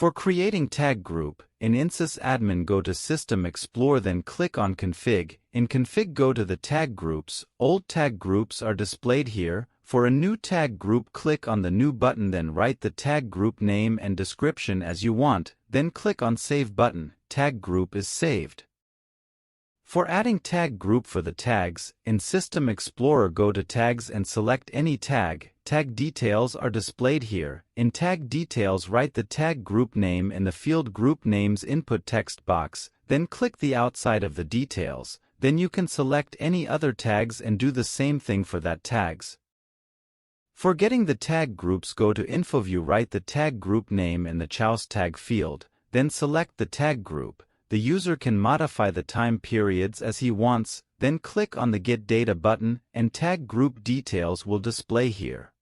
For creating tag group, in sysadmin go to System Explorer, then click on Config. In Config go to the tag groups. Old tag groups are displayed here. For a new tag group, click on the New button, then write the tag group name and description as you want, then click on Save button. Tag group is saved. For adding tag group for the tags, in System Explorer go to Tags and select any tag. Tag details are displayed here. In tag details, write the tag group name in the field Group Names input text box, then click the outside of the details. Then you can select any other tags and do the same thing for that tags. For getting the tag groups, go to InfoView, write the tag group name in the Chouse tag field, then select the tag group. The user can modify the time periods as he wants, then click on the Get Data button and tag group details will display here.